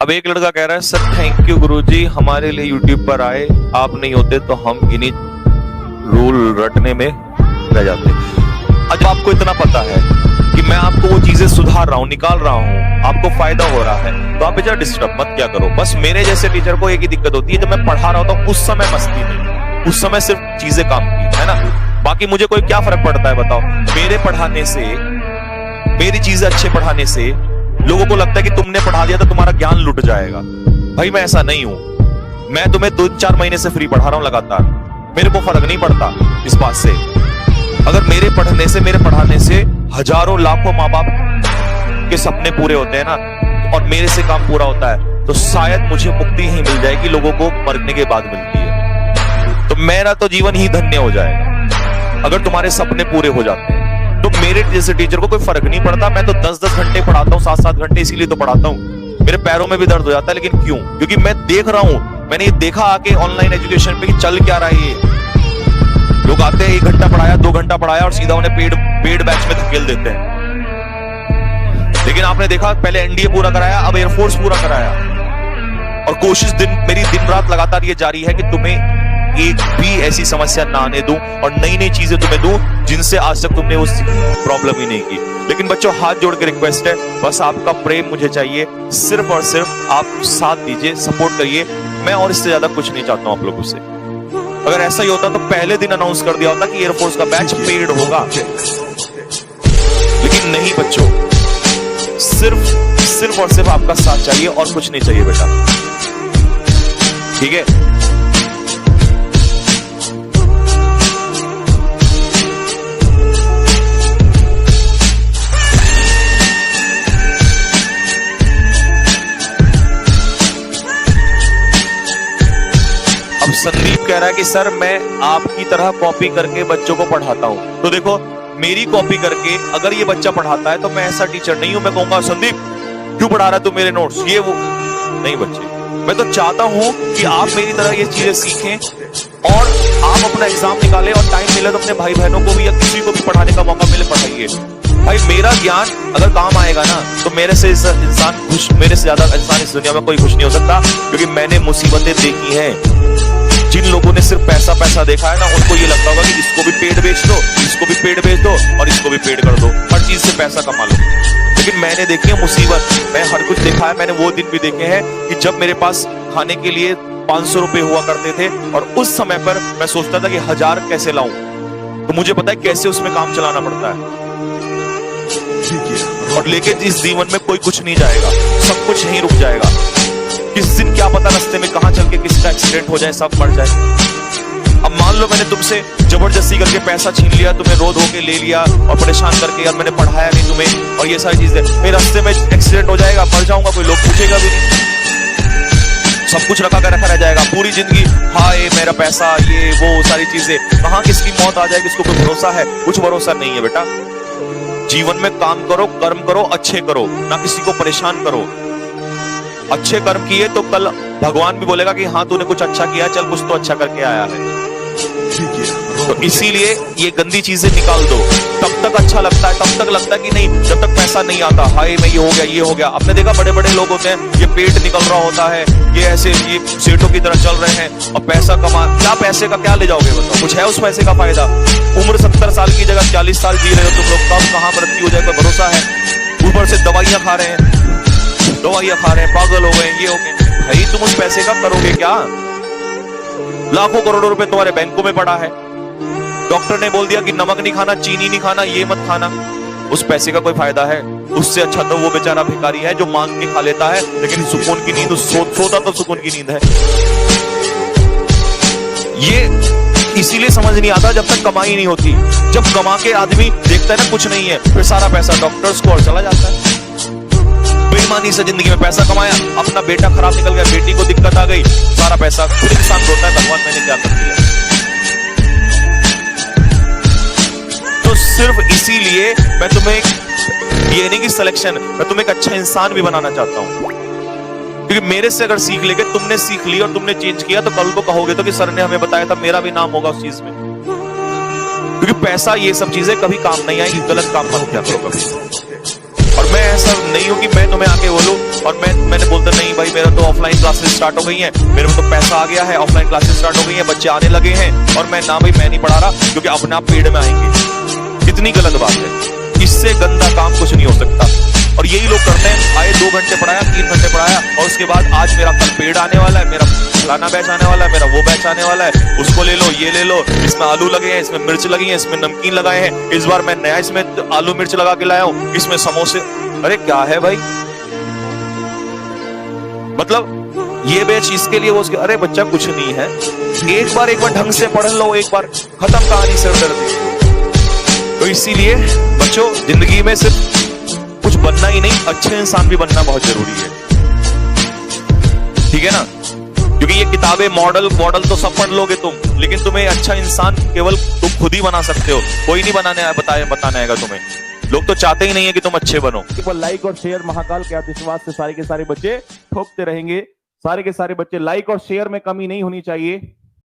अब एक लड़का कह रहा है सर थैंक यू गुरुजी, हमारे लिए यूट्यूब पर आए, आप नहीं होते तो हम इन्हीं रूल रटने में रह जाते। अब आपको इतना पता है कि मैं आपको वो चीजें सुधार रहा हूँ, निकाल रहा हूँ, आपको फायदा हो रहा है, तो आप बेचारा डिस्टर्ब मत क्या करो। बस मेरे जैसे टीचर को एक ही दिक्कत होती है, जब मैं पढ़ा रहा होता हूँ उस समय मस्ती नहीं, उस समय सिर्फ चीजें काम की है ना, बाकी मुझे कोई क्या फर्क पड़ता है बताओ। मेरे पढ़ाने से, मेरी चीजें अच्छे पढ़ाने से लोगों को लगता है कि तुमने पढ़ा दिया तो तुम्हारा ज्ञान लुट जाएगा। भाई मैं ऐसा नहीं हूं, मैं तुम्हें 2-4 महीने से फ्री पढ़ा रहा हूं लगातार, मेरे को फर्क नहीं पड़ता इस बात से। अगर मेरे पढ़ने से, मेरे पढ़ाने से हजारों लाखों माँ बाप के सपने पूरे होते हैं ना, और मेरे से काम पूरा होता है, तो शायद मुझे मुक्ति ही मिल जाएगी, लोगों को मरने के बाद मिलती है, तो मेरा तो जीवन ही धन्य हो जाएगा अगर तुम्हारे सपने पूरे हो जाते हैं। तो मेरे जैसे टीचर को कोई फर्क नहीं पड़ता, मैं तो 10-10 घंटे पढ़ाता हूँ, 7-7 घंटे, इसीलिए तो पढ़ाता हूँ। मेरे पैरों में भी दर्द हो जाता है, लेकिन क्यों? क्योंकि मैं देख रहा हूं, मैंने ये देखा आके ऑनलाइन एजुकेशन पे कि चल क्या रहा है। ये लोग आते हैं 1 घंटा पढ़ाया, 2 घंटा पढ़ाया और सीधा उन्हें पेड बैच में धकेल देते हैं। लेकिन आपने देखा पहले एनडीए पूरा कराया, अब एयरफोर्स पूरा कराया, और कोशिश मेरी दिन रात लगातार ये जारी है कि तुम्हें एक भी ऐसी समस्या ना आने दूं और नई नई चीजें तुम्हें दूं जिनसे आज तक तुमने उस प्रॉब्लम ही नहीं की। लेकिन बच्चों हाथ जोड़ के रिक्वेस्ट है, बस आपका प्रेम मुझे चाहिए, सिर्फ और सिर्फ आप साथ दीजिए, सपोर्ट करिए, मैं और इससे ज्यादा कुछ नहीं चाहता हूं आप लोगों से। अगर ऐसा ही होता तो पहले दिन अनाउंस कर दिया होता कि एयरफोर्स का बैच पेड होगा, लेकिन नहीं बच्चों, सिर्फ और सिर्फ आपका साथ चाहिए और कुछ नहीं चाहिए बेटा, ठीक है? अब संदीप कह रहा है कि सर मैं आपकी तरह कॉपी करके बच्चों को पढ़ाता हूं। तो देखो मेरी कॉपी करके अगर ये बच्चा पढ़ाता है तो मैं ऐसा टीचर नहीं हूं, मैं कहूंगा संदीप क्यों पढ़ा रहा है तू मेरे नोट्स, ये वो नहीं बच्चे। मैं तो चाहता हूं कि आप मेरी तरह ये चीजें सीखें और आप अपना एग्जाम निकालें और टाइम मिले तो अपने भाई बहनों को भी या किसी को भी पढ़ाने का मौका मिले, पढ़ाइए। भाई मेरा ज्ञान अगर काम आएगा ना तो मेरे से इंसान खुश, मेरे से ज्यादा इंसान इस दुनिया में कोई खुश नहीं हो सकता, क्योंकि मैंने मुसीबतें देखी हैं। जिन लोगों ने सिर्फ पैसा पैसा देखा है ना, उनको ये लगता होगा कि इसको भी पेड़ बेच दो, इसको भी पेड़ बेच दो और इसको भी पेड़ कर दो, हर चीज से पैसा कमा लो। लेकिन मैंने देखी है मुसीबत, मैं हर कुछ देखा है। मैंने वो दिन भी देखे हैं कि जब मेरे पास खाने के लिए 500 रुपए हुआ करते थे और उस समय पर मैं सोचता था कि 1000 कैसे लाऊं, तो मुझे पता है कैसे उसमें काम चलाना पड़ता है। और लेकिन इस जीवन में कोई कुछ नहीं जाएगा, सब कुछ यहीं रुक जाएगा। किस दिन क्या पता रास्ते में कहां चल के किसका एक्सीडेंट हो जाए, सब मर जाए। अब मान लो मैंने तुमसे जबरदस्ती करके पैसा छीन लिया, तुम्हें रो धो के ले लिया और परेशान करके, यार मैंने पढ़ाया नहीं तुम्हें और ये सारी चीजें, फिर रास्ते में एक्सीडेंट हो जाएगा, मर जाऊंगा, कोई लोग पूछेगा भी नहीं, सब कुछ रखा रह जाएगा पूरी जिंदगी। हाय मेरा पैसा, ये वो सारी चीजें, कहां किसकी मौत आ जाएगी इसको कोई भरोसा है? कुछ भरोसा नहीं है बेटा। जीवन में काम करो, कर्म करो, अच्छे करो, ना किसी को परेशान करो। अच्छे कर्म किए तो कल भगवान भी बोलेगा कि हाँ तूने कुछ अच्छा किया, चल कुछ तो अच्छा करके आया है। तो इसीलिए ये गंदी चीजें निकाल दो। तब तक अच्छा लगता है, तब तक लगता है कि नहीं, जब तक पैसा नहीं आता, हाय मैं ये हो गया, ये हो गया। आपने देखा बड़े बड़े लोग होते हैं, ये पेट निकल रहा होता है, ये ऐसे ये सेठों की तरह चल रहे हैं और पैसा कमा, क्या पैसे का क्या ले जाओगे बताओ? कुछ है उस पैसे का फायदा? उम्र 70 साल की जगह 40 साल जी रहे हो तुम लोग, कब कहां मृत्यु हो जाए कोई भरोसा है? ऊपर से दवाइयां खा रहे हैं, पागल हो गए, ये हो गए। भाई तुम उस पैसे का करोगे क्या? लाखों करोड़ों रुपए तुम्हारे बैंकों में पड़ा है। डॉक्टर ने बोल दिया कि नमक नहीं खाना, चीनी नहीं खाना, ये मत खाना, उस पैसे का कोई फायदा है? उससे अच्छा तो वो बेचारा भिखारी है जो मांग के खा लेता है, लेकिन सुकून की नींद, सोता तो सुकून की नींद है। ये इसीलिए समझ नहीं आता जब तक कमाई नहीं होती। जब कमा के आदमी देखता है ना कुछ नहीं है, फिर सारा पैसा डॉक्टर्स को और चला जाता है। बेईमानी से जिंदगी में पैसा कमाया, अपना बेटा खराब निकल गया, बेटी को दिक्कत आ गई, सारा पैसा, खुद इंसान रोता है भगवान मैंने क्या कर दिया। तो सिर्फ इसीलिए मैं तुम्हें ये नहीं कि सिलेक्शन, मैं तुम्हें एक अच्छा इंसान भी बनाना चाहता हूं, क्योंकि मेरे से अगर सीख लेके तुमने सीख लिया और तुमने चेंज किया तो कल को कहोगे तो कि सर ने हमें बताया था, मेरा भी नाम होगा उस चीज में। क्योंकि पैसा ये सब चीजें कभी काम नहीं आएगी, गलत काम मत किया करो कभी। और मैं ऐसा नहीं हूं कि मैं तुम्हें आके बोलूं और मैंने बोलता नहीं भाई मेरा तो ऑफलाइन क्लासेस स्टार्ट हो गई हैं, मेरे को तो पैसा आ गया है, ऑफलाइन क्लासेस स्टार्ट हो गई हैं, बच्चे आने लगे हैं और मैं ना भाई मैं नहीं पढ़ा रहा क्योंकि अपने आप पेड़ में आएंगे। कितनी गलत बात है, इससे गंदा काम कुछ नहीं हो सकता। और यही लोग करते हैं, आए 2 घंटे पढ़ाया, 3 घंटे पढ़ाया और उसके बाद आज मेरा कल पेड़ आने वाला है, मेरा फलाना बैच आने वाला है, मेरा वो बैच आने वाला है, उसको ले लो, ये ले लो, इसमें आलू लगे हैं, इसमें मिर्च लगी है, इसमें नमकीन लगाए हैं, इस बार मैं नया इसमें आलू मिर्च लगा के लाया हूं, इसमें समोसे। अरे क्या है भाई, मतलब ये बैच इसके लिए वो उसके, अरे बच्चा कुछ नहीं है, एक बार ढंग से पढ़ लो, एक बार खत्म कहानी, सिर दर्द। तो इसीलिए बच्चों जिंदगी में सिर्फ कुछ बनना ही नहीं, अच्छे इंसान भी बनना बहुत जरूरी है, ठीक है ना। क्योंकि ये किताबें मॉडल तो सब पढ़ लोगे तुम, लेकिन तुम्हें अच्छा इंसान केवल तुम खुद ही बना सकते हो, कोई नहीं बताने आएगा तुम्हें। लोग तो चाहते ही नहीं है कि तुम अच्छे बनो। लाइक और शेयर, महाकाल के आत्मविश्वास से सारे के सारे बच्चे ठोकते रहेंगे, सारे के सारे बच्चे लाइक और शेयर में कमी नहीं होनी चाहिए।